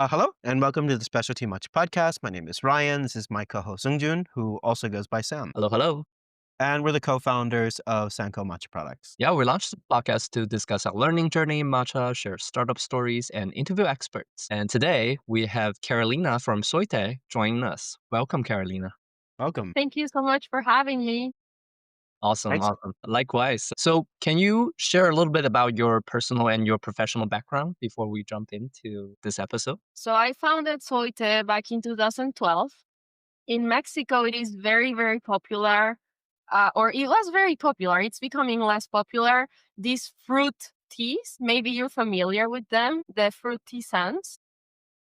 Hello, and welcome to the Specialty Matcha podcast. My name is Ryan. This is my co-host Zongjun, who also goes by Sam. Hello, hello. And we're the co-founders of Sanko Matcha Products. Yeah, we launched the podcast to discuss our learning journey in matcha, share startup stories, and interview experts. And today we have Carolina from Soy Té joining us. Welcome, Carolina. Welcome. Thank you so much for having me. Awesome, Thanks. awesome. Likewise. So, can you share a little bit about your personal and your professional background before we jump into this episode? So I founded Soy Té back in 2012. In Mexico, it is very, very popular, or it was very popular. It's becoming less popular. These fruit teas, maybe you're familiar with them, the fruit tisanes.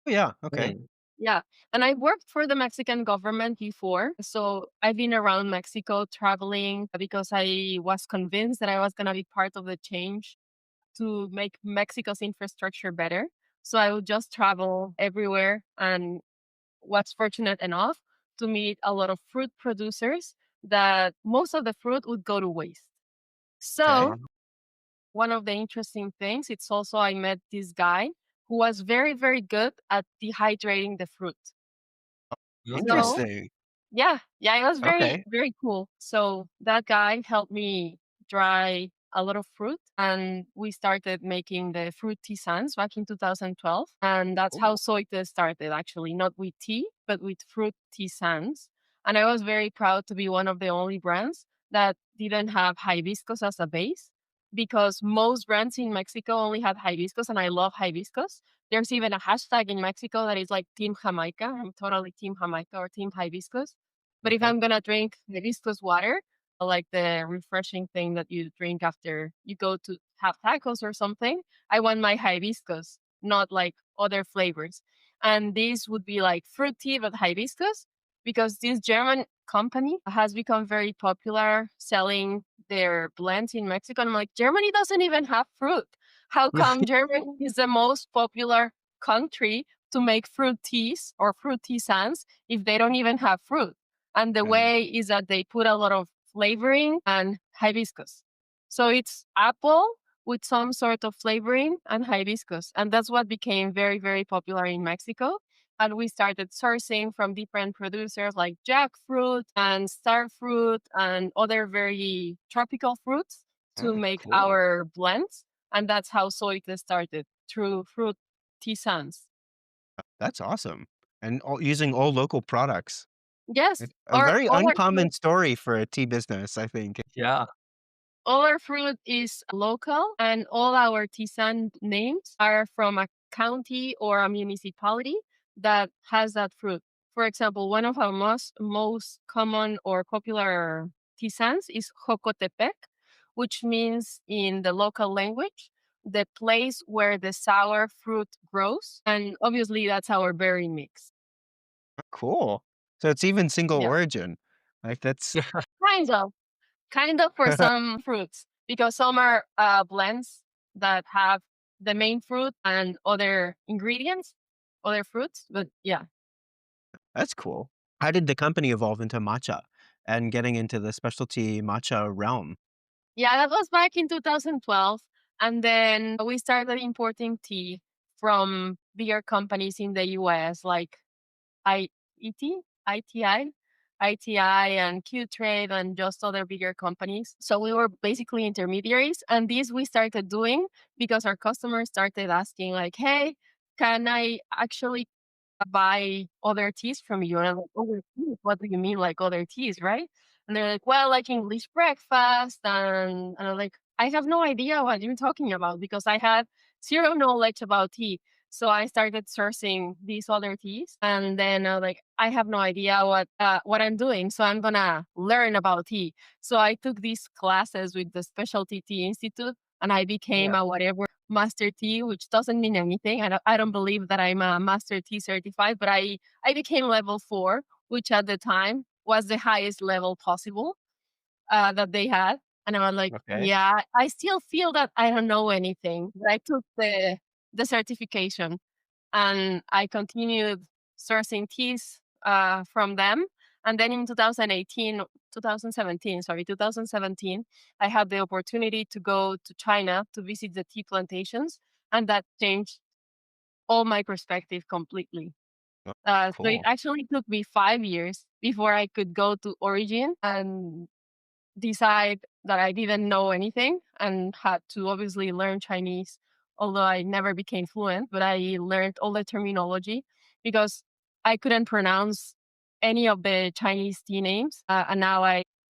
Oh, yeah. Okay. Mm, Yeah. And I worked for the Mexican government before. So I've been around Mexico traveling because I was convinced that I was going to be part of the change to make Mexico's infrastructure better. So I would just travel everywhere and was fortunate enough to meet a lot of fruit producers that most of the fruit would go to waste. Okay. So one of the interesting things, it's also I met this guy who was very, very good at dehydrating the fruit. So okay. Interesting. yeah, it was very, Okay. very cool. So that guy helped me dry a lot of fruit and we started making the fruit tisanes back in 2012. And that's how Cool. Soy Té started actually, not with tea, but with fruit tisanes. And I was very proud to be one of the only brands that didn't have hibiscus as a base because most brands in Mexico only had hibiscus and I love hibiscus. There's even a hashtag in Mexico that is like Team Jamaica. I'm totally Team Jamaica or Team Hibiscus. But if Okay. I'm gonna drink hibiscus water, like the refreshing thing that you drink after you go to have tacos or something, I want my hibiscus, not like other flavors. And this would be like fruit tea, but hibiscus, because this German company has become very popular selling their blends in Mexico. And I'm like, Germany doesn't even have fruit. How come Germany is the most popular country to make fruit teas or fruit tisanes if they don't even have fruit? And the Okay. way is that they put a lot of flavoring and hibiscus. So it's apple with some sort of flavoring and hibiscus. And that's what became very, very popular in Mexico. And we started sourcing from different producers like jackfruit and star fruit and other very tropical fruits to Oh, make cool. our blends. And that's how Soy Té started through fruit tisanes. That's awesome. And using all local products. Yes, A very all our fruit, uncommon story for a tea business, I think. Yeah. all our fruit is local, and all our tisane names are from a county or a municipality that has that fruit. For example, one of our most common or popular tisanes is Jocotepec, which means in the local language, the place where the sour fruit grows. And obviously, that's our berry mix. Cool. So it's even single Yeah, origin. Like that's kind of. Kind of for some fruits, because some are blends that have the main fruit and other ingredients, other fruits. But yeah, that's cool. How did the company evolve into matcha and getting into the specialty matcha realm? yeah, that was back in 2012. And then we started importing tea from bigger companies in the US like IET, ITI, ITI and Q-Trade and just other bigger companies. So we were basically intermediaries. And this we started doing because our customers started asking like, hey, can I actually buy other teas from you? And I'm like, other teas? What do you mean like other teas, right? And they're like, well, like English breakfast. And I'm like, I have no idea what you're talking about because I had zero knowledge about tea. So I started sourcing these other teas, and then like I have no idea what I'm doing, so I'm gonna learn about tea. So I took these classes with the Specialty Tea Institute, and I became Yeah. a whatever master tea, which doesn't mean anything. I don't believe that I'm a master tea certified, but I became level 4, which at the time was the highest level possible that they had. And I was like, Okay. yeah, I still feel that I don't know anything. But I took the certification and I continued sourcing teas from them. And then in 2017, I had the opportunity to go to China to visit the tea plantations, and that changed all my perspective completely. Oh, So it cool. actually took me 5 years before I could go to Origin and decide that I didn't know anything and had to obviously learn Chinese, although I never became fluent, but I learned all the terminology because I couldn't pronounce any of the Chinese tea names. And now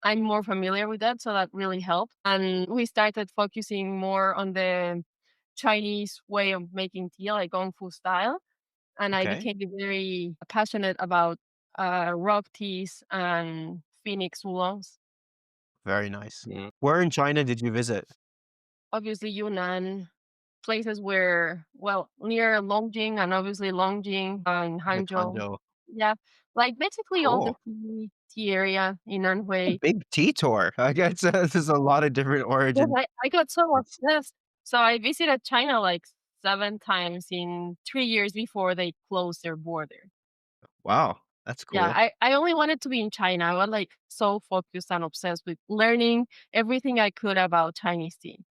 I'm more familiar with that. So that really helped. And we started focusing more on the Chinese way of making tea, like Gong Fu style. And I Okay. became very passionate about rock teas and Phoenix oolongs. Very nice. Mm. Where in China did you visit? Obviously, Yunnan, places where, well, near Longjing and obviously Longjing and Like Hangzhou. Hangzhou. Yeah, like basically all the Cool. tea area in A Anhui. big tea tour. I guess there's a lot of different Yes, origin. I got so It's obsessed. So I visited China like 7 times in 3 years before they closed their border. wow, that's Yeah, cool. I only wanted to be in China. I was like so focused and obsessed with learning everything I could about Chinese tea.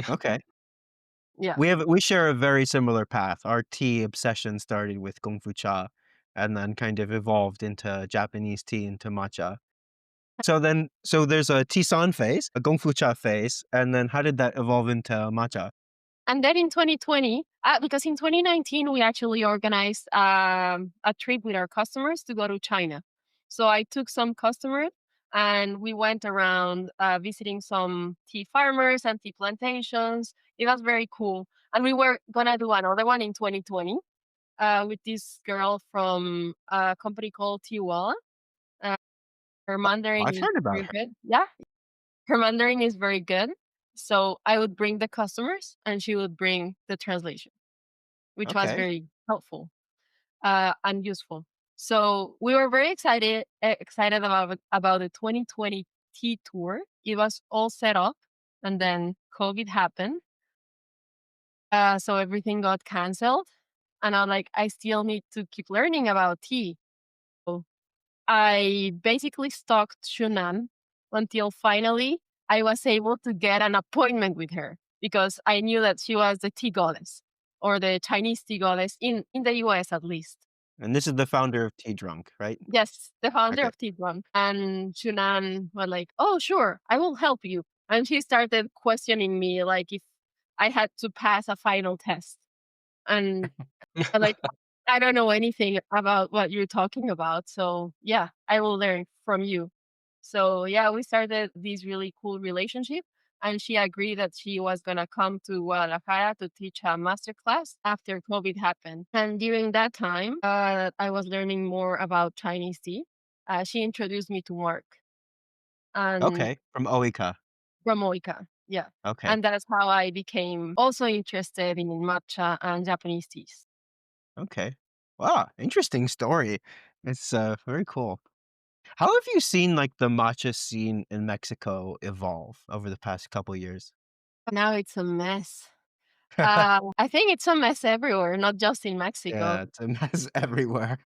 Okay. Yeah. We share a very similar path. Our tea obsession started with Kung Fu Cha and then kind of evolved into Japanese tea, into matcha. So there's a Tisan phase, a Kung Fu Cha phase, and then how did that evolve into matcha? And then in 2020, because in 2019, we actually organized a trip with our customers to go to China. So I took some customers and we went around visiting some tea farmers and tea plantations. It was very cool. And we were going to do another one in 2020 with this girl from a company called Tiwala. Uh, her Mandarin I've is heard about very her. good. Yeah, her Mandarin is very good. So I would bring the customers and she would bring the translation, which was Okay. very helpful and useful. So we were very excited about the 2020 tea tour. It was all set up, and then COVID happened, so everything got canceled. And I was like, I still need to keep learning about tea. So I basically stalked Shunan until finally I was able to get an appointment with her because I knew that she was the tea goddess or the Chinese tea goddess in the US at least. And this is the founder of Tea Drunk, right? Yes, the founder Okay. of Tea Drunk. And Shunan was like, oh, sure, I will help you. And she started questioning me like if I had to pass a final test. And like, I don't know anything about what you're talking about. So yeah, I will learn from you. So yeah, we started this really cool relationship. And she agreed that she was going to come to Guadalajara to teach a master class after COVID happened. And during that time, I was learning more about Chinese tea. She introduced me to Mark and Okay. From Oika. from Oika. Yeah. Okay. And that's how I became also interested in matcha and Japanese teas. Okay. Wow, interesting story. It's very cool. How have you seen like the matcha scene in Mexico evolve over the past couple years? Now it's a mess. I think it's a mess everywhere, not just in Yeah, Mexico. it's a mess everywhere.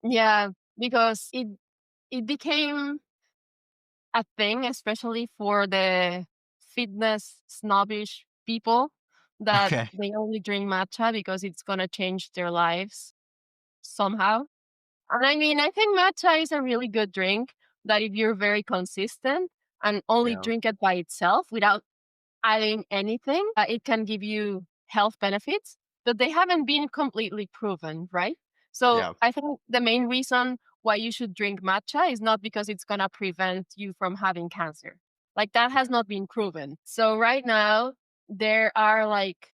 Yeah, because it became a thing, especially for the fitness snobbish people that Okay. they only drink matcha because it's gonna change their lives somehow. And I mean, I think matcha is a really good drink that if you're very consistent and only Yeah. drink it by itself without adding anything, it can give you health benefits, but they haven't been completely proven, right? So Yeah. I think the main reason why you should drink matcha is not because it's going to prevent you from having cancer. Like that has not been proven. So right now, there are like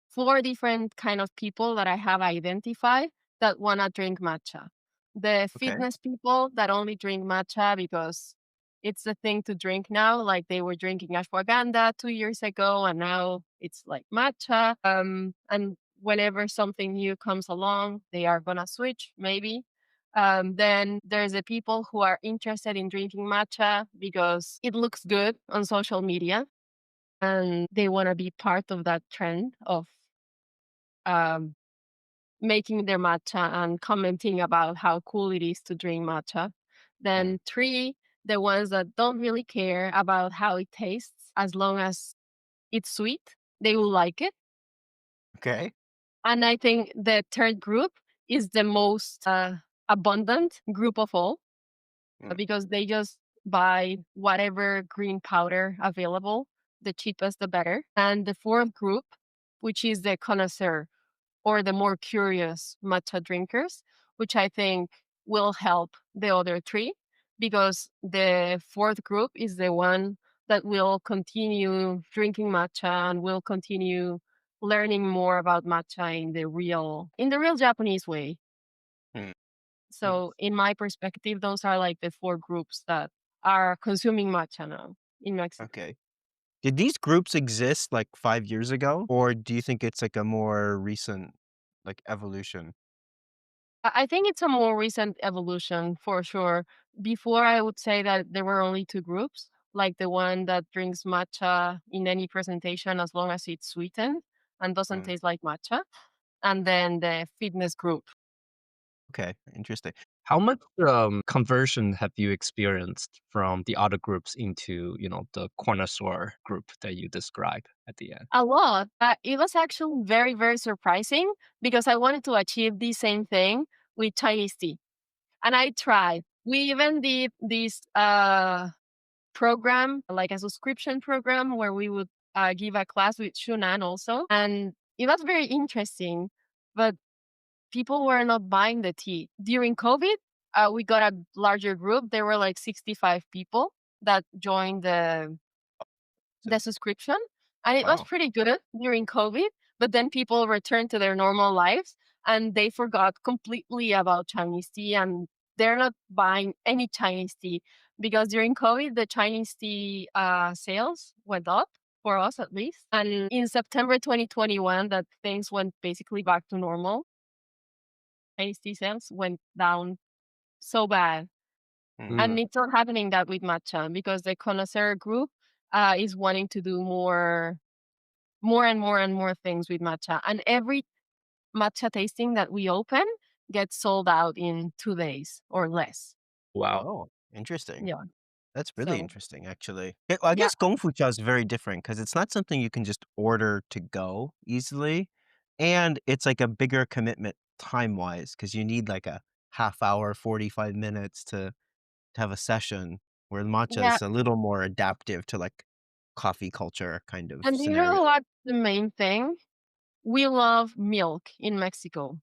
4 different kind of people that I have identified that wanna drink matcha. The Okay. fitness people that only drink matcha because it's the thing to drink now, like they were drinking ashwagandha 2 years ago, and now it's like matcha, and whenever something new comes along, they are gonna switch maybe. Then there's the people who are interested in drinking matcha because it looks good on social media, and they wanna be part of that trend of um, making their matcha and commenting about how cool it is to drink matcha. Mm. Then 3, the ones that don't really care about how it tastes as long as it's sweet, they will like it. Okay. And I think the third group is the most abundant group of all Mm, because they just buy whatever green powder available, the cheapest, the better. And the fourth group, which is the connoisseur or the more curious matcha drinkers, which I think will help the other three because the fourth group is the one that will continue drinking matcha and will continue learning more about matcha in the real Japanese way. mm, mm, So in my perspective, those are like the four groups that are consuming matcha now in Mexico. okay. Did these groups exist like 5 years ago, or do you think it's like a more recent, like, evolution? I think it's a more recent evolution for sure. Before, I would say that there were only two groups, like the one that drinks matcha in any presentation as long as it's sweetened and doesn't Mm, taste like matcha, and then the fitness group. okay, interesting. How much conversion have you experienced from the other groups into, the connoisseur group that you describe at the end? A lot. It was actually very, very surprising because I wanted to achieve the same thing with Chinese tea. And I tried. We even did this program, like a subscription program where we would give a class with Shunan also. And it was very interesting, but people were not buying the tea. During COVID, we got a larger group. There were like 65 people that joined So the subscription, and it was wow. pretty good during COVID. But then people returned to their normal lives and they forgot completely about Chinese tea and they're not buying any Chinese tea because during COVID, the Chinese tea sales went up for us at least. And in September 2021, that things went basically back to normal. Chinese tea sales went down so bad. Mm, And Mm, it's not happening that with matcha because the connoisseur group is wanting to do more and more and more things with matcha. And every matcha tasting that we open gets sold out in 2 days or less. wow. oh, interesting. Yeah. That's really So, interesting, actually. Well, I yeah. guess Gong Fu Cha is very different because it's not something you can just order to go easily, and it's like a bigger commitment time-wise because you need like a half hour, 45 minutes to have a session, where matcha Yeah. is a little more adaptive to, like, coffee culture kind of And you know scenario. what's the main thing? We love milk in Mexico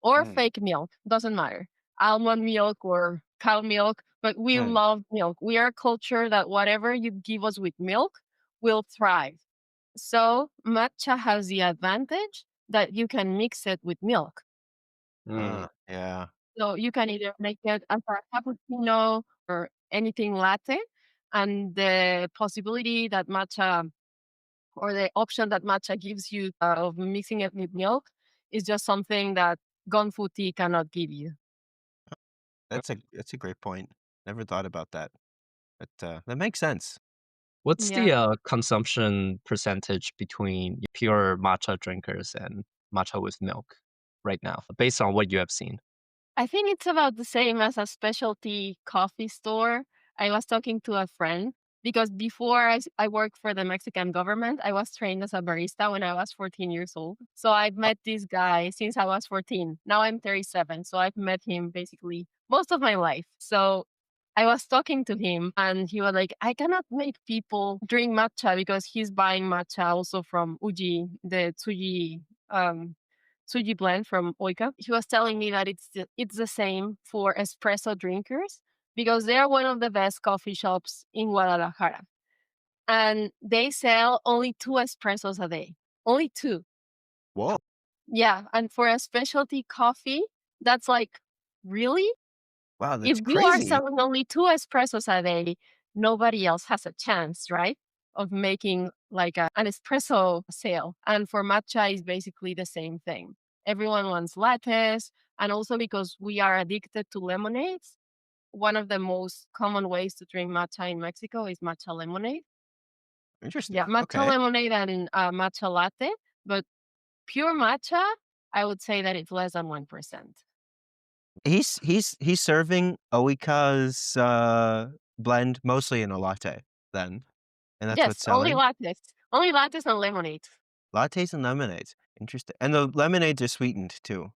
or Mm, fake milk, doesn't matter. Almond milk or cow milk, but we mm, love milk. We are a culture that whatever you give us with milk will thrive. So matcha has the advantage that you can mix it with milk. Mm, yeah. So you can either make it as a cappuccino or anything latte. And the possibility that matcha or the option that matcha gives you of mixing it with milk is just something that Gonfu tea cannot give you. That's a great point. Never thought about that, but, that makes sense. What's Yeah. the consumption percentage between pure matcha drinkers and matcha with milk right now, based on what you have seen? I think it's about the same as a specialty coffee store. I was talking to a friend because before I worked for the Mexican government, I was trained as a barista when I was 14 years old. So I've met this guy since I was 14. Now I'm 37. So I've met him basically most of my life. So I was talking to him and he was like, I cannot make people drink matcha because he's buying matcha also from Uji, the um, Tsuji blend from Oika. He was telling me that it's the same for espresso drinkers because they are one of the best coffee shops in Guadalajara. And they sell only two espressos a day. Only two. Whoa. Yeah. And for a specialty coffee, that's like, really? Wow, If that's you are crazy. selling only two espressos a day, nobody else has a chance, right? Of making like an espresso sale. And for matcha is basically the same thing. Everyone wants lattes. And also because we are addicted to lemonades, one of the most common ways to drink matcha in Mexico is matcha lemonade. Interesting. Yeah, matcha Okay. lemonade and matcha latte. But pure matcha, I would say that it's less than 1%. He's serving Oika's, blend mostly in a latte then, and that's Yes, what's selling? only lattes and lemonade. Lattes and lemonades. Interesting. And the lemonades are sweetened too.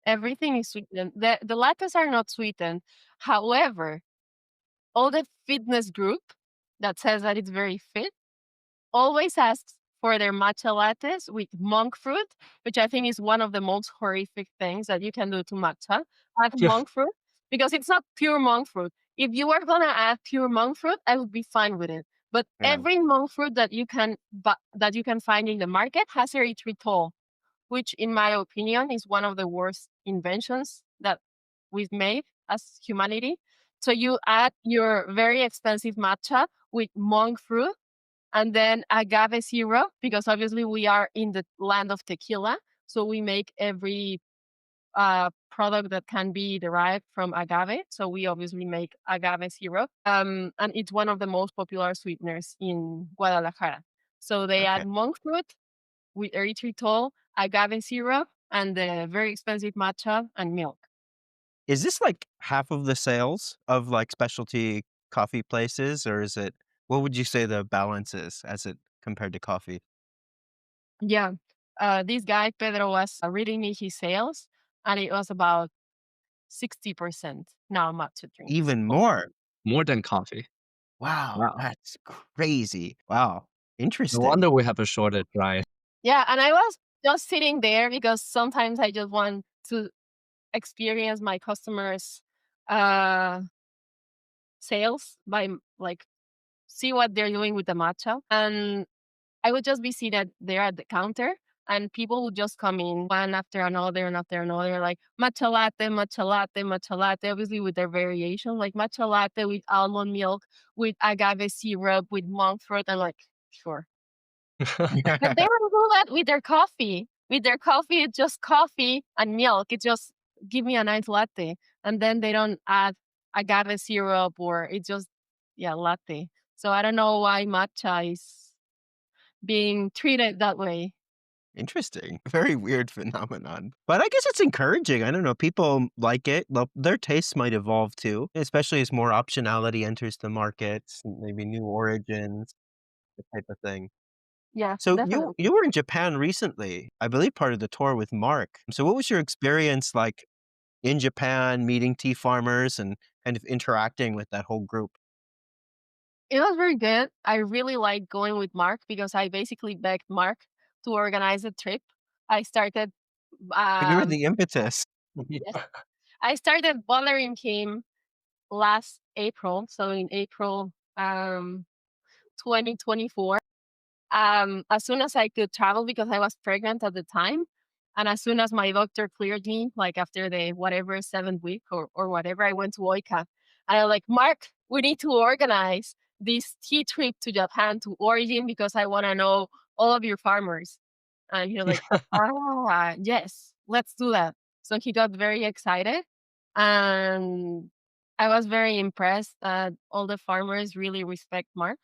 Everything is sweetened. The lattes are not sweetened. However, all the fitness group that says that it's very fit always asks for their matcha lattes with monk fruit, which I think is one of the most horrific things that you can do to matcha. Add Yeah. monk fruit because it's not pure monk fruit. If you were gonna add pure monk fruit, I would be fine with it. But Yeah. every monk fruit that you can find in the market has erythritol, which in my opinion is one of the worst inventions that we've made as humanity. So you add your very expensive matcha with monk fruit and then agave syrup, because obviously we are in the land of tequila. So we make every product that can be derived from agave. So we obviously make agave syrup. And it's one of the most popular sweeteners in Guadalajara. So they Okay. add monk fruit with erythritol, agave syrup, and the very expensive matcha and milk. Is this like half of the sales of like specialty coffee places, or is it what would you say the balance is as it compared to coffee? Yeah. This guy, Pedro, was reading me his sales, and it was about 60% now matcha drinks. Even Oh. more. More than coffee. Wow, Wow. that's crazy. Wow. No Interesting. wonder we have a shortage, right? Yeah. And I was just sitting there because sometimes I just want to experience my customers' uh, sales by like see what they're doing with the matcha. And I would just be seated there at the counter, and people would just come in one after another and after another, like matcha latte, matcha latte, matcha latte, obviously with their variation, like matcha latte with almond milk, with agave syrup, with monk fruit. I'm like, sure. But they don't do that with their coffee. With their coffee, it's just coffee and milk. It's just give me a nice latte. And then they don't add agave syrup, or it's just, yeah, latte. So I don't know why matcha is being treated that way. Interesting. Very weird phenomenon. But I guess it's encouraging. I don't know. People like it. Their tastes might evolve too, especially as more optionality enters the markets, maybe new origins, the type of thing. Yeah, So you definitely. you were in Japan recently, I believe part of the tour with Mark. So what was your experience like in Japan, meeting tea farmers and kind of interacting with that whole group? It was very good. I really liked going with Mark because I basically begged Mark to organize a trip. I started, You were um, the impetus. yes, I started bothering him last April. So in April, 2024. As soon as I could travel because I was pregnant at the time, and as soon as my doctor cleared me, like after the whatever 7th week or whatever, I went to Oika. And I'm like, Mark, we need to organize this tea trip to Japan to Origin because I want to know all of your farmers. And he's like, ah, yes, let's do that. So he got very excited, and I was very impressed that all the farmers really respect Mark,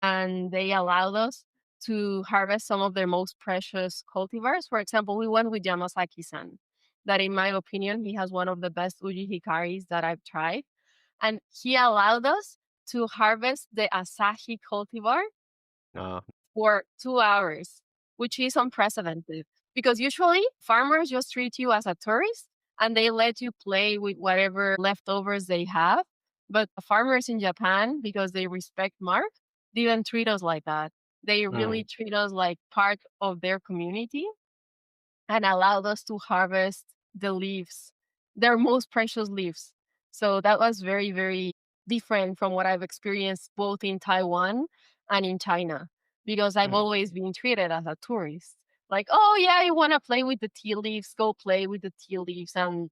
and they allowed us to harvest some of their most precious cultivars. For example, we went with Yamasaki-san, that in my opinion, he has one of the best uji hikaris that I've tried. And he allowed us to harvest the Asahi cultivar Uh, for 2 hours, which is unprecedented because usually farmers just treat you as a tourist and they let you play with whatever leftovers they have. But farmers in Japan, because they respect Mark, didn't treat us like that. They really Mm. treat us like part of their community and allowed us to harvest the leaves, their most precious leaves. So that was very, very different from what I've experienced both in Taiwan and in China, because I've mm. always been treated as a tourist. Like, oh, yeah, you want to play with the tea leaves, go play with the tea leaves. And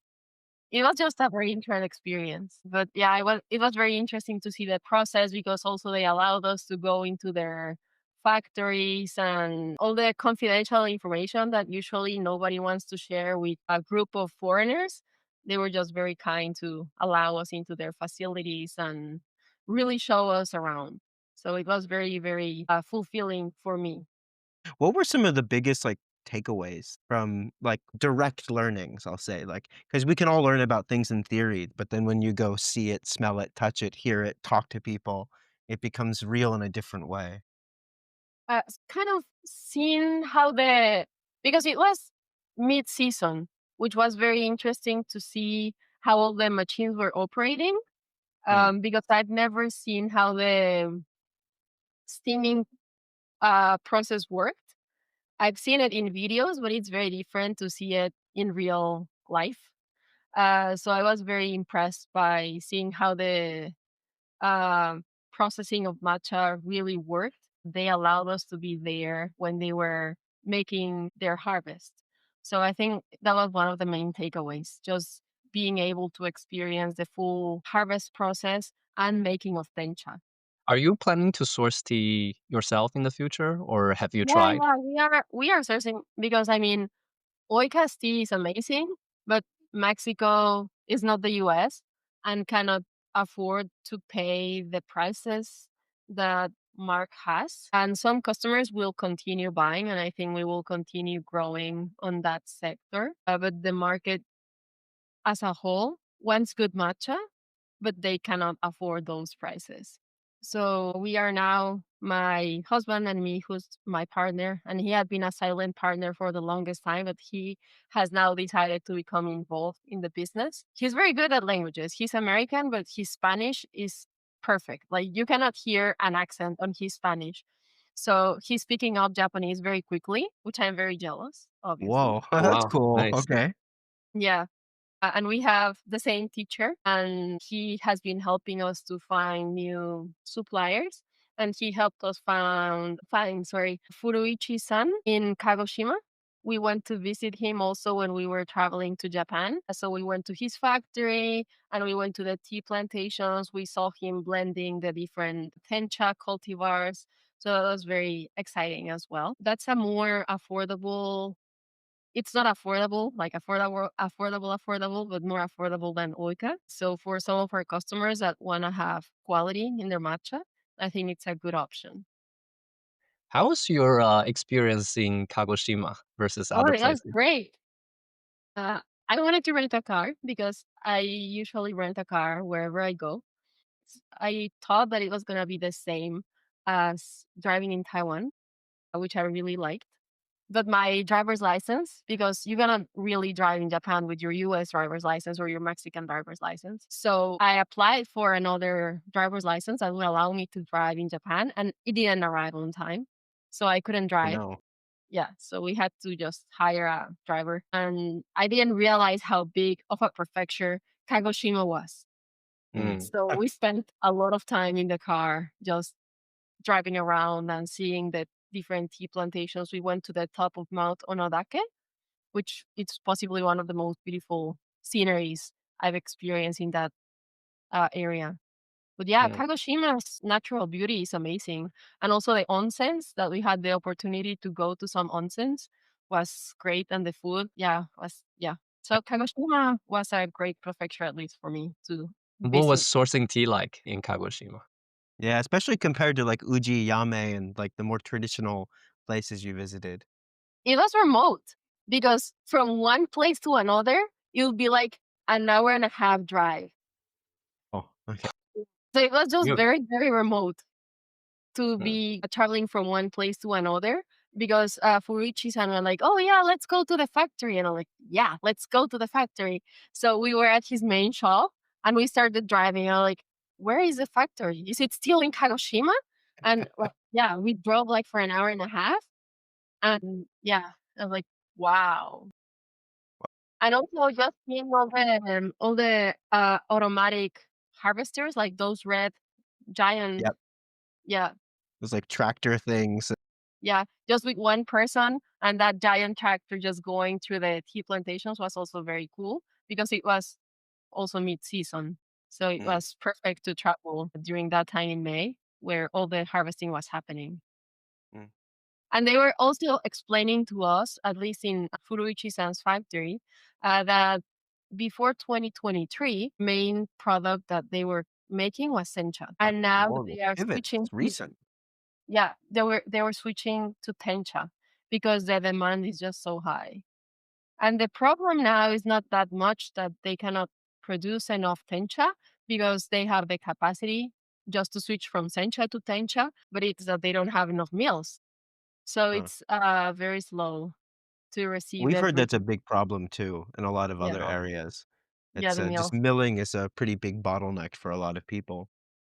it was just a very interesting experience. But yeah, it was very interesting to see the process because also they allowed us to go into their factories and all the confidential information that usually nobody wants to share with a group of foreigners. They were just very kind to allow us into their facilities and really show us around. So it was very, very fulfilling for me. What were some of the biggest, like, takeaways from, like, direct learnings, I'll say, like because we can all learn about things in theory, but then when you go see it, smell it, touch it, hear it, talk to people, it becomes real in a different way. Kind of seeing how the because it was mid-season, which was very interesting to see how all the machines were operating. Mm, Because I'd never seen how the steaming process worked. I've seen it in videos, but it's very different to see it in real life. So I was very impressed by seeing how the processing of matcha really worked. They allowed us to be there when they were making their harvest. So I think that was one of the main takeaways, just being able to experience the full harvest process and making of tencha. Are you planning to source tea yourself in the future, or have you Yeah, tried? yeah, we are searching because I mean Oika's tea is amazing, but Mexico is not the US and cannot afford to pay the prices that Mark has. And some customers will continue buying, and I think we will continue growing on that sector. But the market as a whole wants good matcha, but they cannot afford those prices. So we are now, my husband and me, who's my partner, and he had been a silent partner for the longest time, but he has now decided to become involved in the business. He's very good at languages. He's American, but his Spanish is perfect. Like you cannot hear an accent on his Spanish. So he's picking up Japanese very quickly, which I'm very jealous, obviously. whoa, Oh, that's wow. cool. Nice. Okay. Yeah. And we have the same teacher, and he has been helping us to find new suppliers. And he helped us find Furuichi-san in Kagoshima. We went to visit him also when we were traveling to Japan. So we went to his factory and we went to the tea plantations. We saw him blending the different tencha cultivars. So that was very exciting as well. That's a more affordable, it's not affordable, like affordable, but more affordable than Oika. So for some of our customers that want to have quality in their matcha, I think it's a good option. How was your experience in Kagoshima versus Oh, other it was places? great. I wanted to rent a car because I usually rent a car wherever I go. I thought that it was going to be the same as driving in Taiwan, which I really liked. But my driver's license, because you cannot really drive in Japan with your US driver's license or your Mexican driver's license. So I applied for another driver's license that would allow me to drive in Japan, and it didn't arrive on time. So I couldn't Oh, drive. no. Yeah. So we had to just hire a driver. And I didn't realize how big of a prefecture Kagoshima was. Mm. Mm. So we spent a lot of time in the car just driving around and seeing the different tea plantations. We went to the top of Mount Onodake, which it's possibly one of the most beautiful sceneries I've experienced in that area. But yeah, Mm. Kagoshima's natural beauty is amazing. And also the onsens that we had the opportunity to go to some onsens was great. And the food, yeah, was, yeah. So Kagoshima was a great prefecture, at least for me to What was visit. sourcing tea like in Kagoshima? Yeah, especially compared to like Uji, Yame, and like the more traditional places you visited. It was remote because from one place to another, it would be like an hour and a half drive. Oh, okay. So it was just You, very, very remote to mm. be traveling from one place to another because Furichi-san were like, oh yeah, let's go to the factory. And I'm like, yeah, let's go to the factory. So we were at his main shop and we started driving. I'm like, where is the factory? Is it still in Kagoshima? And like, yeah, we drove like for an hour and a half. And yeah, I was like, wow. And also just seeing all the automatic harvesters, like those red giant, Yep. yeah, Those like tractor things. yeah, just with one person and that giant tractor just going through the tea plantations was also very cool because it was also mid-season. So it Mm, was perfect to travel during that time in May where all the harvesting was happening. mm. And they were also explaining to us, at least in Furuichi-san's factory, that before 2023, main product that they were making was sencha, and now Whoa, the they are pivot. switching It's to, recent. yeah, they were switching to tencha because the demand is just so high. And the problem now is not that much that they cannot produce enough tencha because they have the capacity just to switch from sencha to tencha, but it's that they don't have enough mills. So Huh. it's very slow. to receive We've heard that's a everything. big problem too in a lot of other Yeah. areas. Yeah, It's, the just meal. milling is a pretty big bottleneck for a lot of people.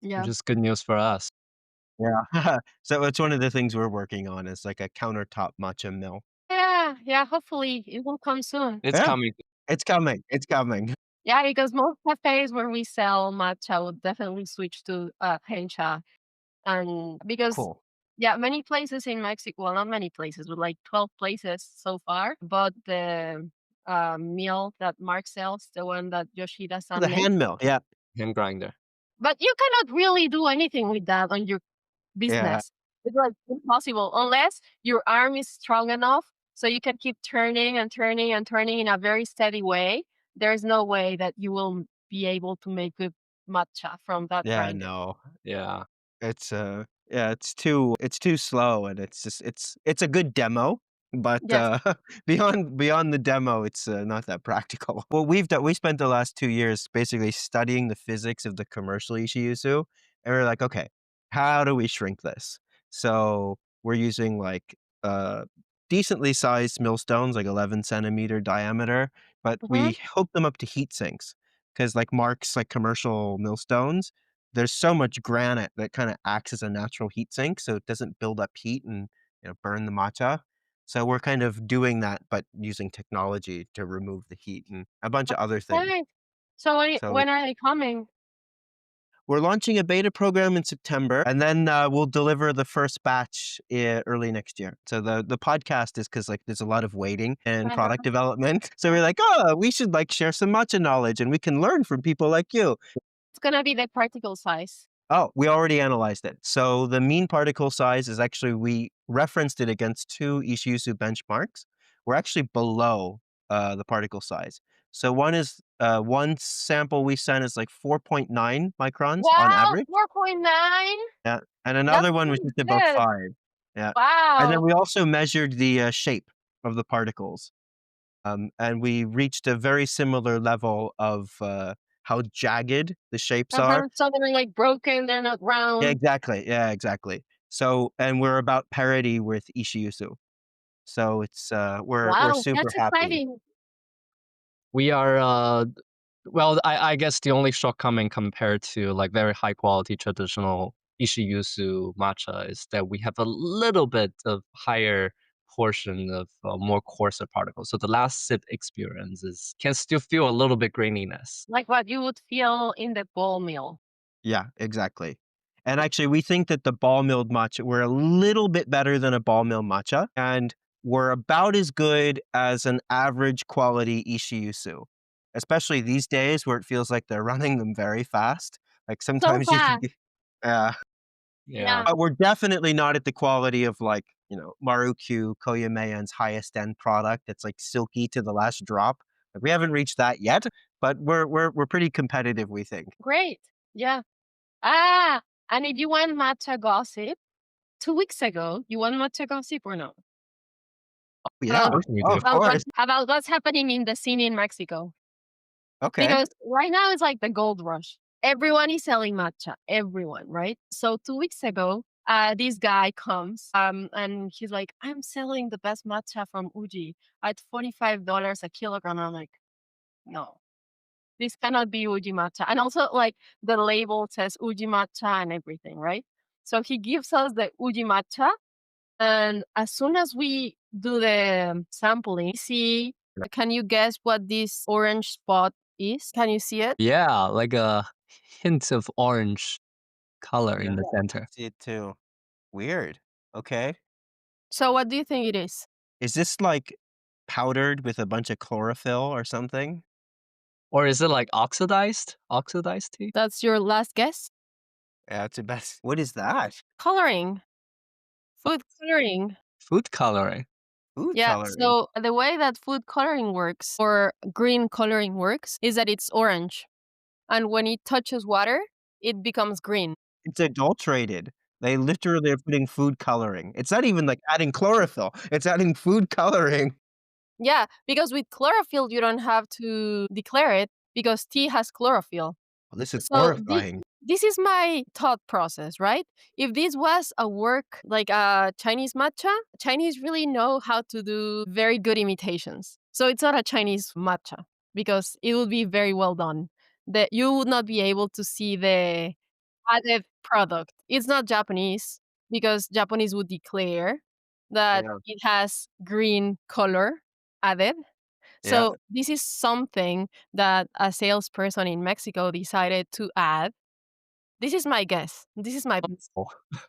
which Yeah. is good news for us. Yeah. So it's one of the things we're working on is like a countertop matcha mill. Yeah, yeah, hopefully it will come soon. It's Yeah, coming. it's coming, it's coming. Yeah, because most cafes where we sell matcha would definitely switch to hencha. And because, Cool. yeah, many places in Mexico, well, not many places, but like 12 places so far, but the meal that Mark sells, the one that The Yoshida-san makes. hand mill, yeah, Hand grinder. But you cannot really do anything with that on your yeah, business. It's like impossible unless your arm is strong enough so you can keep turning and turning and turning in a very steady way. There's no way that you will be able to make good matcha from that yeah, grinder. no. Yeah. It's, yeah, it's too slow, and it's a good demo, but, Yes. beyond the demo, it's, not that practical. Well, we spent the last 2 years basically studying the physics of the commercial Ishiyuzu, and we're like, "Okay, how do we shrink this?" So, we're using, like, decently sized millstones, like 11 centimeter diameter, but Hmm. we hook them up to heat sinks because, like, Mark's, like, commercial millstones, there's so much granite that kinda acts as a natural heat sink, so it doesn't build up heat and, burn the matcha. So we're kind of doing that, but using technology to remove the heat and a bunch of other things. Nice. So So when are they coming? we're launching a beta program in September, and then, we'll deliver the first batch early next year. So the podcast is because like, there's a lot of waiting and product Uh-huh. development. So we're like, "Oh, we should, like, share some matcha knowledge, and we can learn from people like you." It's gonna be the particle size. Oh, we already analyzed it. So the mean particle size is actually we referenced it against 2 Ishizu benchmarks. We're actually below, the particle size. So one sample we sent is like 4.9 microns on Wow, average. 4.9? Yeah, and That's another one was pretty just above good. 5. Yeah, and then Wow. we also measured the, shape of the particles, and we reached a very similar level of, how jagged the shapes are. Uh-huh. So they're like broken, they're not Yeah, round. exactly. Yeah, exactly. So and we're about parity with Ishiyuzu. So it's, we're Wow, super that's happy. exciting. We are well, I guess the only shortcoming compared to like very high quality traditional Ishiyuzu matcha is that we have a little bit of higher portion of more coarser particles. So the last sip experience is can still feel a little bit graininess. Like what you would feel in the ball mill. Yeah, exactly. And actually, we think that the ball milled matcha we're a little bit better than a ball mill matcha, and we're about as good as an average quality Ishiyuzu, especially these days where it feels like they're running them very fast. Like, So sometimes you can fast. get yeah. Yeah. Yeah, But we're definitely not at the quality of, like, Marukyu Koyameyan's highest end product that's, like, silky to the last drop. Like, we haven't reached that yet, but we're pretty competitive, we think. great. Yeah. Ah, and if you want matcha gossip, 2 weeks ago, you want matcha gossip or no? Oh, Of yeah. About course we Oh, do. of course. about what's happening in the scene in Mexico. Okay. Because right now it's like the gold rush. Everyone is selling matcha. Everyone, right? So 2 weeks ago, this guy comes and he's like, I'm selling the best matcha from Uji at $45 a kilogram. I'm like, no, this cannot be Uji matcha. And also, like, the label says Uji matcha and everything, right? So he gives us the Uji matcha. And as soon as we do the sampling, see, can you guess what this orange spot is? Can you see it? Yeah, like a hint of orange color in Yeah, the I center. see it too. Weird. Okay. So what do you think it is? Is this, like, powdered with a bunch of chlorophyll or something? Or is it like oxidized? Oxidized tea? That's your last guess? Yeah, it's the best. What is that? Coloring. Food coloring. Food coloring. Food Yeah, coloring. so the way that food coloring works or green coloring works is that it's orange. And when it touches water, it becomes green. It's adulterated. They literally are putting food coloring. It's not even, like, adding chlorophyll, it's adding food coloring. Yeah, because with chlorophyll, you don't have to declare it because tea has chlorophyll. Well, this is So horrifying. this is my thought process, right? If this was a work like a Chinese matcha, Chinese really know how to do very good imitations. So it's not a Chinese matcha because it will be very well done. That you would not be able to see the added product. It's not Japanese because Japanese would declare that Yeah. it has green color added. Yeah. So this is something that a salesperson in Mexico decided to add. This is my guess. This is my Oh,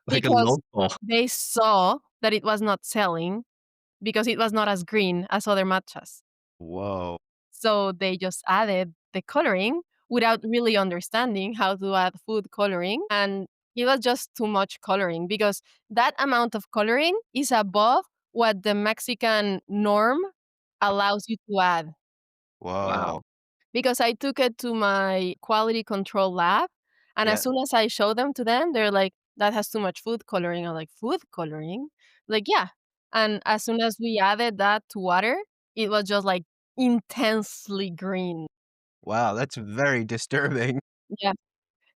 like a because local. they saw that it was not selling because it was not as green as other matchas. Whoa. So they just added the coloring without really understanding how to add food coloring. And it was just too much coloring because that amount of coloring is above what the Mexican norm allows you to add. Whoa. Wow. Because I took it to my quality control lab, and as Yeah. soon as I showed them to them, they're like, "That has too much food coloring." I'm like, "Food coloring?" Like, "Yeah." And as soon as we added that to water, it was just, like, intensely green. Wow, that's very disturbing. Yeah.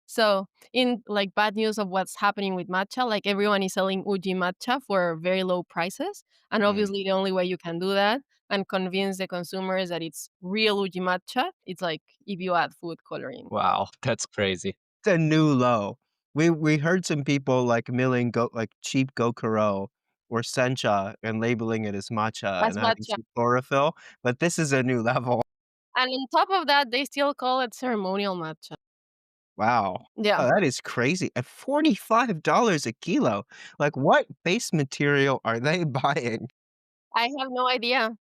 So, in, like, bad news of what's happening with matcha, like, everyone is selling Uji matcha for very low prices, and Mm. obviously the only way you can do that and convince the consumers that it's real Uji matcha, it's, like, if you add food coloring. Wow, that's crazy. It's a new low. We heard some people, like, milling like, cheap Gokuro or Sencha and labeling it as matcha As and adding matcha. some chlorophyll, but this is a new level. And on top of that, they still call it ceremonial matcha. Wow. Yeah, Oh, that is crazy. At $45 a kilo. Like, what base material are they buying? I have no idea.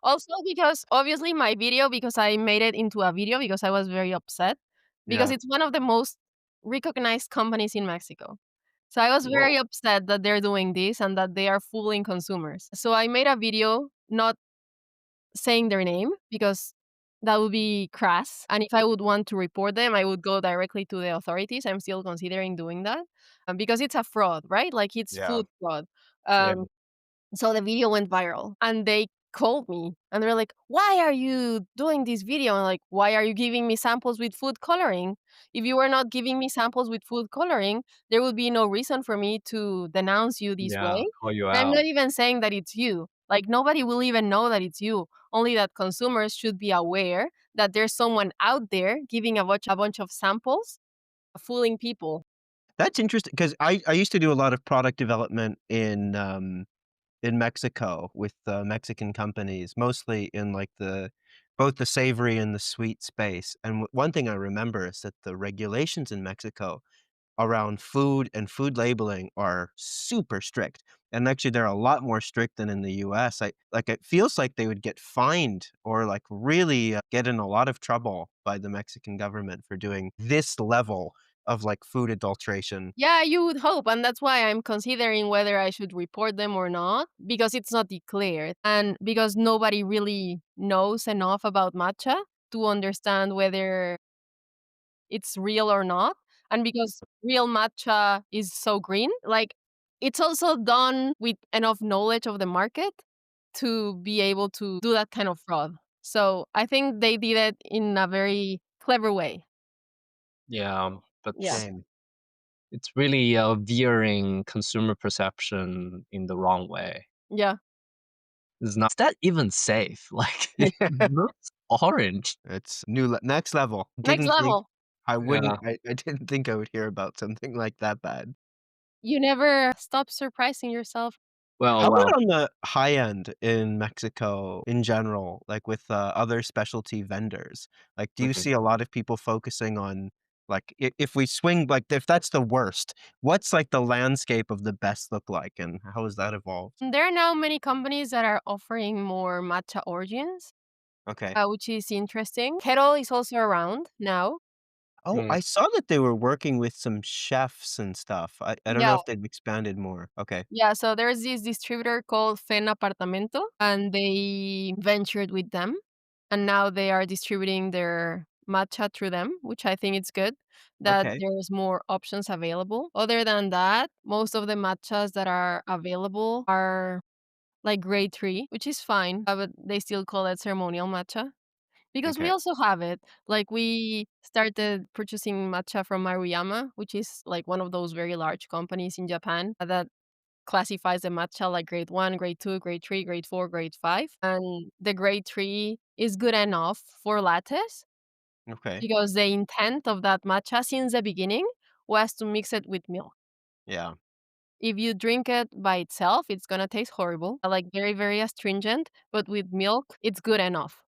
Also because obviously my video because I made it into a video because I was very upset, because Yeah. it's one of the most recognized companies in Mexico. So I was very Whoa. upset that they're doing this and that they are fooling consumers. So I made a video not saying their name because that would be crass, and if I would want to report them, I would go directly to the authorities. I'm still considering doing that, because it's a fraud, right? Like, it's Yeah. food fraud. Yeah. Um So the video went viral and they called me and they're like, "Why are you doing this video?" And like, "Why are you giving me samples with food coloring? If you were not giving me samples with food coloring, there would be no reason for me to denounce you this Yeah, way." call you I'm out. not even saying that it's you. Like, nobody will even know that it's you. Only that consumers should be aware that there's someone out there giving a bunch of samples, fooling people. That's interesting because I used to do a lot of product development in Mexico with, Mexican companies, mostly in, like, the both the savory and the sweet space, and one thing I remember is that the regulations in Mexico around food and food labeling are super strict, and actually, they're a lot more strict than in the US. It feels like they would get fined or, like, really, get in a lot of trouble by the Mexican government for doing this level of, like, food adulteration. Yeah, you would hope, and that's why I'm considering whether I should report them or not, because it's not declared, and because nobody really knows enough about matcha to understand whether it's real or not, and because real matcha is so green, like, it's also done with enough knowledge of the market to be able to do that kind of fraud. So, I think they did it in a very clever way. Yeah, but Yeah. Shame. it's really, veering consumer perception in the wrong way. Yeah. Is that even safe? Like, it Yeah. looks orange. It's new le next level. Next Didn't think level. Yeah. I didn't think I would hear about something like that bad. You never stop surprising yourself. How Well, about on the high end in Mexico in general, like with, other specialty vendors? Like, do you mhm. see a lot of people focusing on, like, if we swing like, if that's the worst, what's, like, the landscape of the best look like, and how has that evolved? There are now many companies that are offering more matcha origins, Okay. which is interesting. Kettle is also around now. Oh, Mm. I saw that they were working with some chefs and stuff. I don't know Yeah, if they've expanded more. Okay. yeah. So there's this distributor called Fen Apartamento, and they ventured with them, and now they are distributing their matcha through them, which I think it's good that Okay. there's more options available. Other than that, most of the matchas that are available are like grade 3, which is fine, but they still call it ceremonial matcha. Because we Okay. also have it. Like, we started purchasing matcha from Maruyama, which is, like, one of those very large companies in Japan that classifies the matcha like grade 1, grade 2, grade 3, grade 4, grade 5, and the grade 3 is good enough for lattes Okay. because the intent of that matcha since the beginning was to mix it with milk. Yeah. If you drink it by itself, it's gonna taste horrible, like, very, very astringent, but with milk, it's good enough.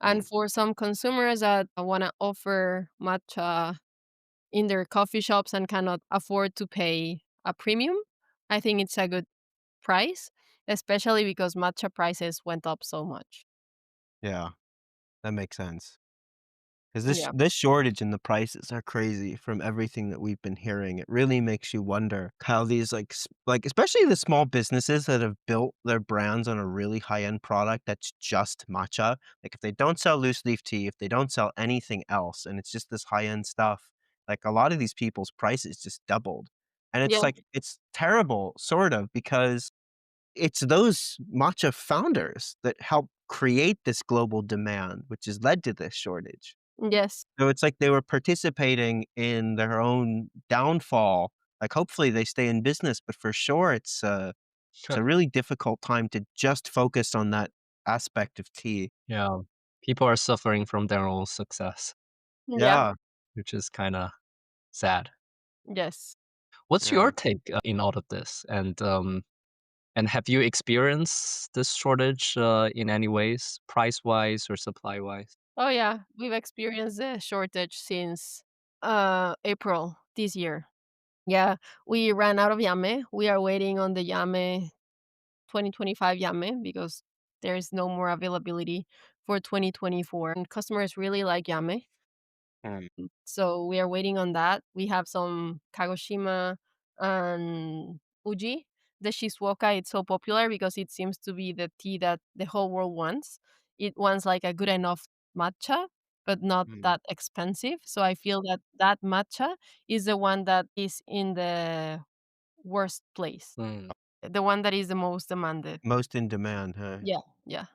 And Mm. for some consumers that wanna offer matcha in their coffee shops and cannot afford to pay a premium, I think it's a good price, especially because matcha prices went up so much. Yeah. That makes sense. 'Cause this Yeah. this shortage and the prices are crazy from everything that we've been hearing. It really makes you wonder how these, like, especially the small businesses that have built their brands on a really high-end product that's just matcha, like, if they don't sell loose leaf tea, if they don't sell anything else, and it's just this high-end stuff, like, a lot of these people's prices just doubled. And it's Yeah. like it's terrible, sort of, because it's those matcha founders that help create this global demand, which has led to this shortage. Yes. So it's like they were participating in their own downfall. Like, hopefully they stay in business, but for sure it's a really difficult time to just focus on that aspect of tea. Yeah. People are suffering from their own success, Yeah. Yeah, which is kinda sad. Yes. What's yeah. your take, in all of this? And have you experienced this shortage, in any ways, price-wise or supply-wise? Oh, yeah. We've experienced the shortage since, April this year. Yeah. We ran out of yame. We are waiting on the yame 2025 yame because there's no more availability for 2024, and customers really like yame. Mm, So we are waiting on that. We have some Kagoshima and Uji. The Shizuoka, it's so popular because it seems to be the tea that the whole world wants. It wants like a good enough matcha, but not mm. that expensive. So I feel that that matcha is the one that is in the worst place, Mm, the one that is the most demanded. Most in demand, huh? Yeah, yeah.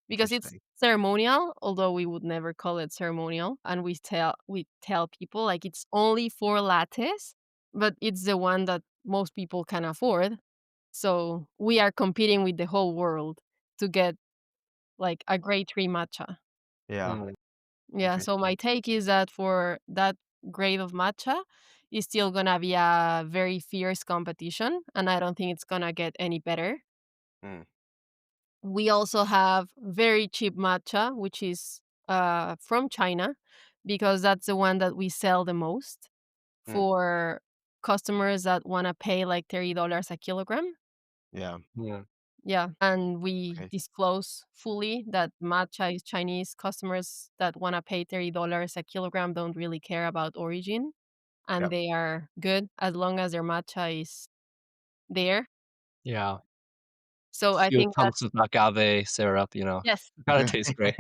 Because it's Interesting. ceremonial, although we would never call it ceremonial, and we tell people, like, it's only 4 lattes, but it's the one that most people can afford, so we are competing with the whole world to get, like, a grade 3 matcha. Yeah, mm, Yeah, so my interesting. take is that for that grade of matcha, it's still gonna be a very fierce competition, and I don't think it's gonna get any better. Mm, We also have very cheap matcha, which is from China, because that's the one that we sell the most mm. for customers that want to pay like $30 a kilogram. Yeah, yeah, Yeah, and we okay. disclose fully that matcha is Chinese. Customers that want to pay $30 a kilogram don't really care about origin, and Yep. they are good as long as their matcha is there. yeah. So I Few think that pumps of agave syrup, yes, gotta taste great.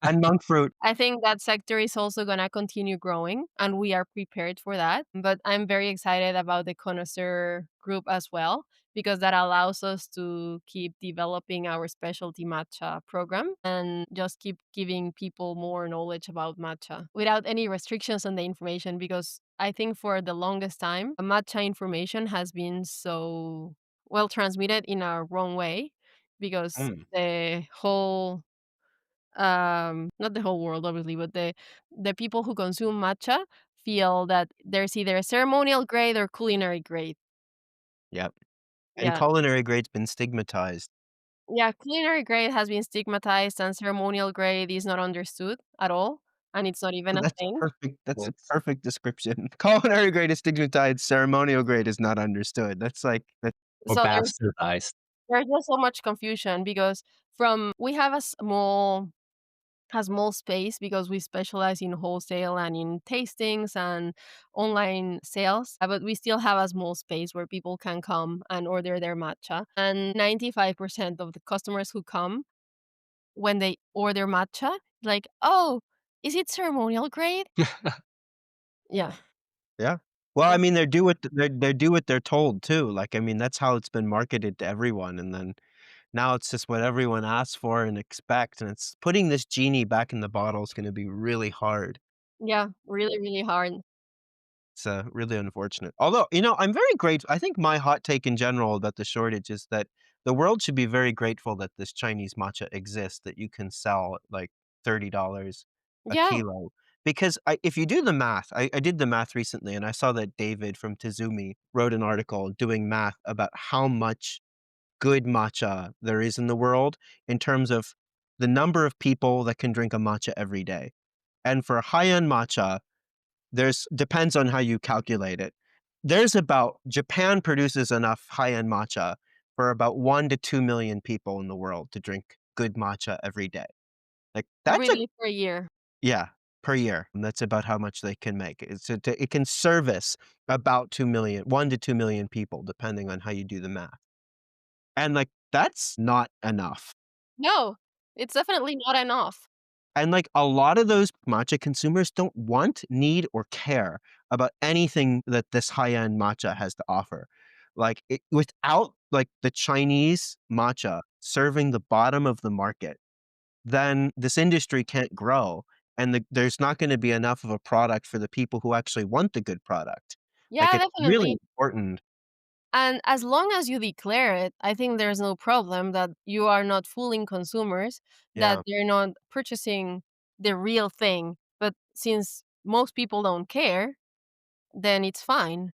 And monk fruit. I think that sector is also gonna continue growing, and we are prepared for that. But I'm very excited about the connoisseur group as well, because that allows us to keep developing our specialty matcha program and just keep giving people more knowledge about matcha without any restrictions on the information. Because I think for the longest time, matcha information has been so well transmitted in a wrong way because Mm, the whole not the whole world obviously, but the people who consume matcha feel that there's either a ceremonial grade or culinary grade. yep. And Yeah. culinary grade's been stigmatized. Yeah, culinary grade has been stigmatized and ceremonial grade is not understood at all, and it's not even a thing. That's a Yes. perfect description. Culinary grade is stigmatized, ceremonial grade is not understood. That's Or So bastardized. there's just so much confusion because from we have a small space because we specialize in wholesale and in tastings and online sales, but we still have a small space where people can come and order their matcha. And 95% of the customers who come when they order matcha, like, oh, is it ceremonial grade? Yeah. yeah. Well, I Yeah. mean, they do what they're told too. Like, I mean, that's how it's been marketed to everyone, and then Now it's just what everyone asks for and expects, and it's putting this genie back in the bottle is gonna be really hard. Yeah, really, really hard. It's, really unfortunate. Although, you know, I'm very grateful. I think my hot take in general about the shortage is that the world should be very grateful that this Chinese matcha exists, that you can sell at, like, $30 a Yeah, kilo. Because if you do the math, I did the math recently, and I saw that David from Tizumi wrote an article doing math about how much good matcha there is in the world in terms of the number of people that can drink a matcha every day. And for high-end matcha, there's depends on how you calculate it. There's about Japan produces enough high-end matcha for about 1 to 2 million people in the world to drink good matcha every day. Like, that's every a day for a year. yeah, per year, and that's about how much they can make. It can service about 2 million, 1 to 2 million people, depending on how you do the math. And, like, that's not enough. No, it's definitely not enough. And, like, a lot of those matcha consumers don't want, need, or care about anything that this high-end matcha has to offer. Like, without, like, the Chinese matcha serving the bottom of the market, then this industry can't grow, and there's not gonna be enough of a product for the people who actually want the good product. Like, Yeah, it's really definitely. important. And as long as you declare it, I think there's no problem that you are not fooling consumers, that Yeah. they're not purchasing the real thing. But since most people don't care, then it's fine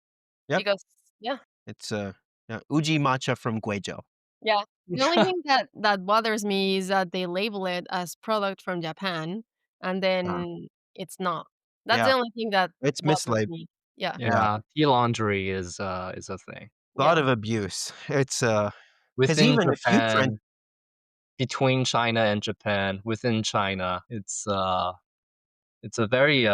Yep. because yeah, It's, yeah, Uji matcha from Guizhou. yeah. The only thing that bothers me is that they label it as product from Japan, and Yeah. then it's not. That's the Yeah, only thing that it's bothers mislabeled. me. Yeah, Yeah. Yeah, tea laundry is a thing. A lot yeah, of abuse. It's, because Within even if you print Japan, between China and Japan, within China, it's a very,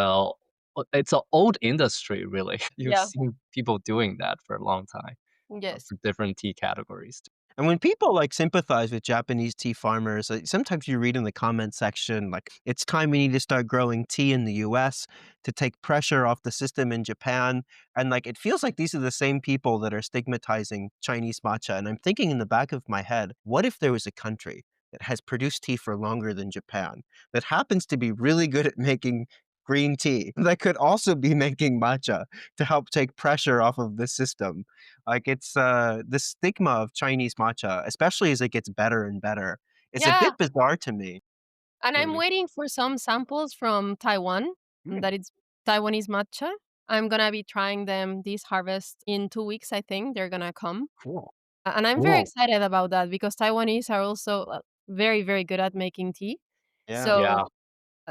it's an old industry, really. You've yeah, seen people doing that for a long time, yes. for different tea categories. and when people, like, sympathize with Japanese tea farmers, sometimes you read in the comment section, like, "It's time we need to start growing tea in the US to take pressure off the system in Japan," and, like, it feels like these are the same people that are stigmatizing Chinese matcha, and I'm thinking in the back of my head, what if there was a country that has produced tea for longer than Japan, that happens to be really good at making green tea, that could also be making matcha to help take pressure off of the system? Like, it's, the stigma of Chinese matcha, especially as it gets better and better, is a Yeah, bit bizarre to me. and I'm Really. waiting for some samples from Taiwan, Mm, that it's Taiwanese matcha. I'm gonna be trying them this harvest in 2 weeks, I think they're gonna come. cool. And I'm very Cool. excited about that because Taiwanese are also, very, very good at making tea. Yeah. Yeah. So,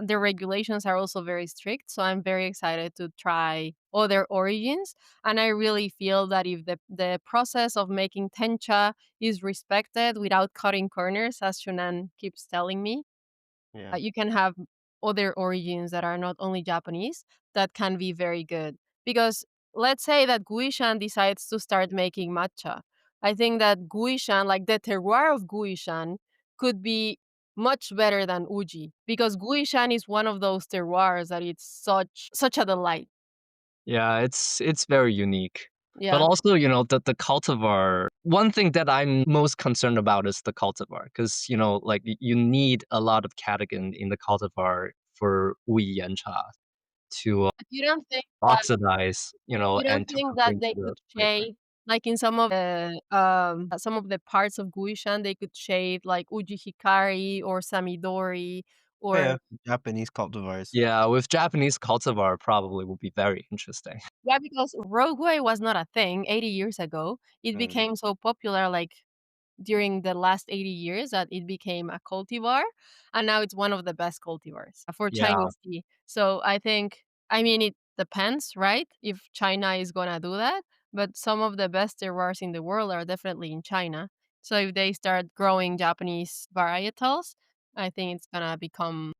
the regulations are also very strict, so I'm very excited to try other origins, and I really feel that if the process of making tencha is respected without cutting corners, as Shunan keeps telling me, Yeah. you can have other origins that are not only Japanese that can be very good. Because let's say that Guishan decides to start making matcha. I think that Guishan, like the terroir of Guishan, could be much better than Uji because Guishan is one of those terroirs that it's such a delight. Yeah, it's very unique. But Yeah. also, the cultivar, one thing that I'm most concerned about is the cultivar, because like, you need a lot of catechin in the cultivar for Wuyancha to You don't think that oxidize, You don't and to think that bring they to the could flavor. shade, like in some of the parts of Guishan, they could shade like Uji Hikari or Samidori Yeah, or Japanese cultivars. Yeah, with Japanese cultivar probably will be very interesting. yeah, because Roguay was not a thing 80 years ago. It Mm, became so popular like during the last 80 years that it became a cultivar, and now it's one of the best cultivars for Yeah. Chinese tea. So I think, I mean, it depends, right? If China is gonna do that, but some of the best terroirs in the world are definitely in China. So if they start growing Japanese varietals, I think it's gonna become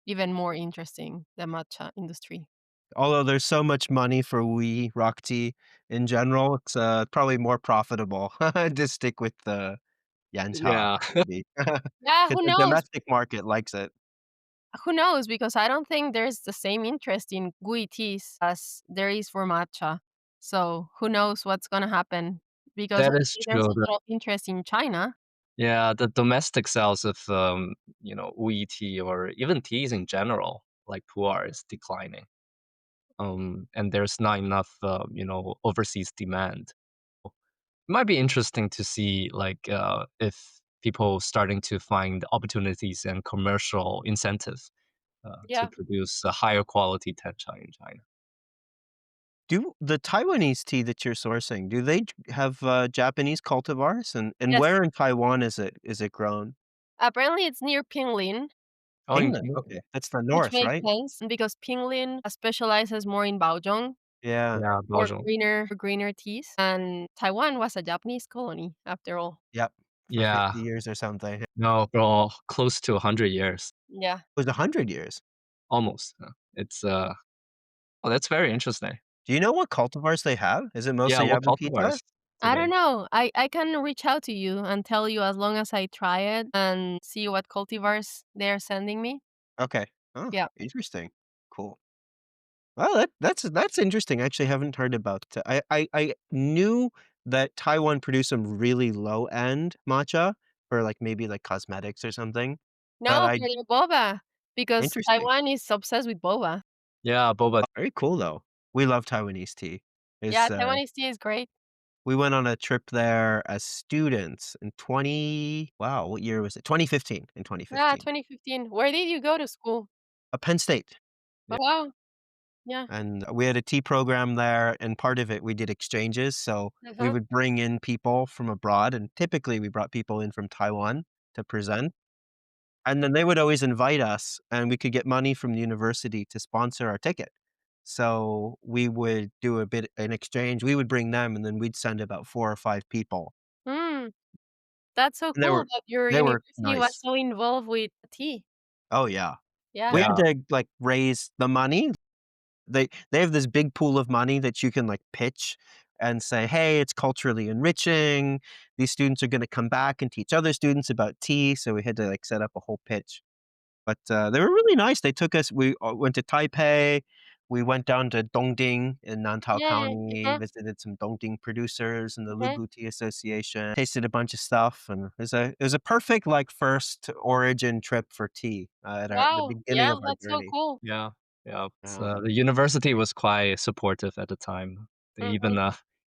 even more interesting, the matcha industry. although there's so much money for wee rock tea in general, it's, probably more profitable to stick with the yancha, Yeah. maybe, Yeah, because who the knows? domestic market likes it. Who knows? Because I don't think there's the same interest in gui teas as there is for matcha. So who knows what's gonna happen? Because That let's is say there's true. a lot of interest in China. Yeah, the domestic sales of wheat tea or even teas in general, like pu'er, is declining. And there's not enough overseas demand. It might be interesting to see if people starting to find opportunities and commercial incentives to Yeah. produce a higher quality tencha in China. Do the Taiwanese tea that you're sourcing, do they have, Japanese cultivars? And Yes. where in Taiwan is it grown? Apparently, it's near Pinglin, Oh, in England, China. okay. That's the which north, makes right? sense because Pinglin specializes more in Baozhong Yeah. Yeah, or Belgium. greener teas, and Taiwan was a Japanese colony after all. Yep. For Yeah, 50 years or something. It no, for close to 100 years, Yeah. was 100 years. almost. It's oh, that's very interesting. Do you know what cultivars they have? Is it Yeah, mostly what cultivars Yabukita? I don't today? know. I can reach out to you and tell you as long as I try it and see what cultivars they're sending me. Okay. Oh, Yeah. interesting. Cool. Well, that's interesting. I actually haven't heard about I knew that Taiwan produced some really low-end matcha for, like, maybe, like, cosmetics or something, but No, I for the boba, because interesting. Taiwan is obsessed with boba. Yeah, boba. Oh, very cool, though. We love Taiwanese tea. Yeah, It's, Taiwanese tea is great. we went on a trip there as students in what year was it? 2015, in Yeah, 2015. 2015. Where did you go to school? Penn State, Oh, Yeah. wow. Yeah. and we had a tea program there, and part of it, we did exchanges, so we Uh-huh. would bring in people from abroad, and typically, we brought people in from Taiwan to present, and then they would always invite us, and we could get money from the university to sponsor our ticket. So, we would do a bit an exchange, we would bring them, and then we'd send about 4 or 5 people, Mm, that's so and they cool were that your they were university was nice. so involved with tea. Oh, yeah. Yeah. We had Yeah. to, like, raise the money. They have this big pool of money that you can, like, pitch and say, "Hey, it's culturally enriching. These students are gonna come back and teach other students about tea," so we had to, like, set up a whole pitch. But, they were really nice. They took us we, went to Taipei, we went down to Dongting in Nantou Yeah. County, Uh-huh. visited some Dongting producers and the Uh-huh. Lugu Tea Association, tasted a bunch of stuff, and it was a perfect, like, first origin trip for tea, at our the Wow. beginning Yeah, of our that's so journey. cool. Yeah, yeah. Yeah. The university was quite supportive at the time. They Mhm. even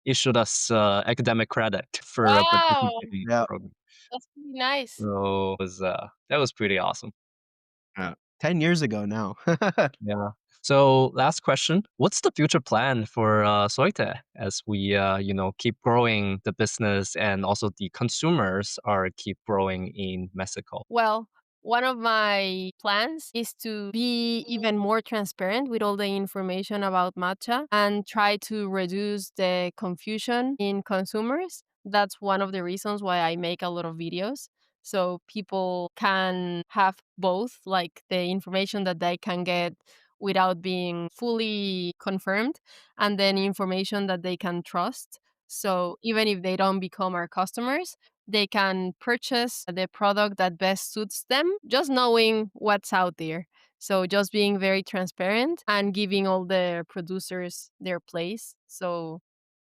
issued us academic credit for Wow, participating in the Yeah. program. that's really nice. So that was pretty awesome. Yeah. 10 years ago now. Yeah. So last question: what's the future plan for Soy Té as we keep growing the business and also the consumers are keep growing in Mexico? Well, one of my plans is to be even more transparent with all the information about matcha and try to reduce the confusion in consumers. That's one of the reasons why I make a lot of videos. So people can have both, like the information that they can get without being fully confirmed, and then information that they can trust. So even if they don't become our customers, they can purchase the product that best suits them, just knowing what's out there. So just being very transparent and giving all the producers their place so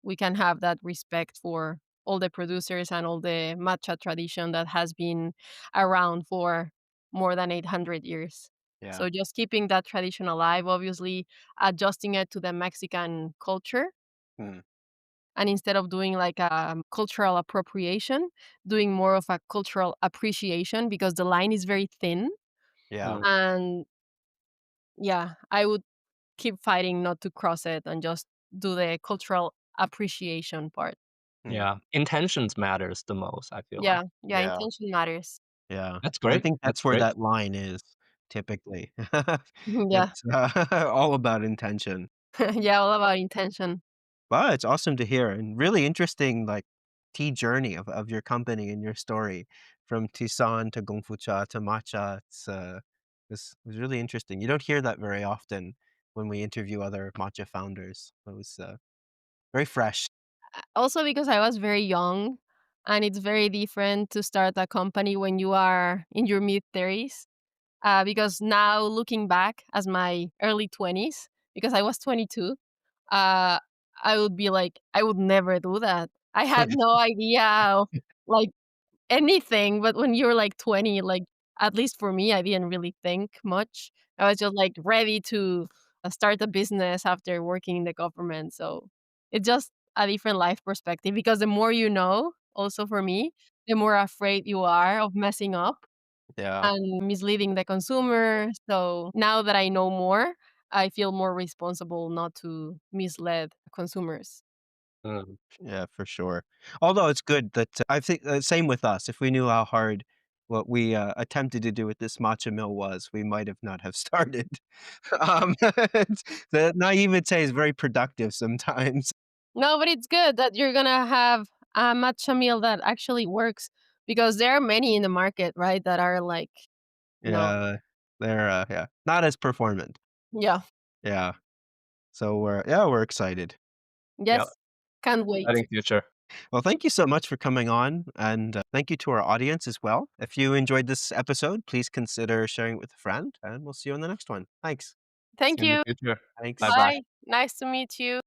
we can have that respect for all the producers and all the matcha tradition that has been around for more than 800 years. Yeah. So just keeping that tradition alive, obviously adjusting it to the Mexican culture, Mm. and instead of doing like a cultural appropriation, doing more of a cultural appreciation because the line is very thin. Yeah. Mm. And yeah, I would keep fighting not to cross it and just do the cultural appreciation part. Mm. Yeah, intentions matters the most, I feel like. Yeah, yeah, Yeah. intention matters. Yeah. That's I great, think that's that's where great. that line is typically. Yeah, It's, all about intention. yeah, all about intention. Wow, it's awesome to hear and really interesting, like, tea journey of your company and your story from Tucson to Gong Fu Cha to matcha. It's really interesting. You don't hear that very often when we interview other matcha founders. It was, very fresh. Also because I was very young, and it's very different to start a company when you are in your mid 30s. Because now looking back as my early 20s, because I was 22, uh, I would be like, I would never do that. I had no idea of like anything, but when you're like 20, like at least for me, I didn't really think much. I was just like ready to start a business after working in the government. So it's just a different life perspective because the more you know, also for me, the more afraid you are of messing up Yeah. and misleading the consumer. So now that I know more, I feel more responsible not to mislead consumers. Mm. Yeah, for sure. Although it's good that I think same with us. If we knew how hard what we attempted to do with this matcha mill was, we might have not have started. The naivete is very productive sometimes. No, but it's good that you're gonna have a matcha meal that actually works because there are many in the market, right? That are like, no, Yeah, they're yeah, not as performant. yeah, Yeah, so we're excited. Yeah, yes, can't wait. exciting future. Well, thank you so much for coming on, and thank you to our audience as well. If you enjoyed this episode, please consider sharing it with a friend, and we'll see you on the next one. Thanks. Thank See you in the you. future. Thanks. Bye bye. Bye. Nice to meet you.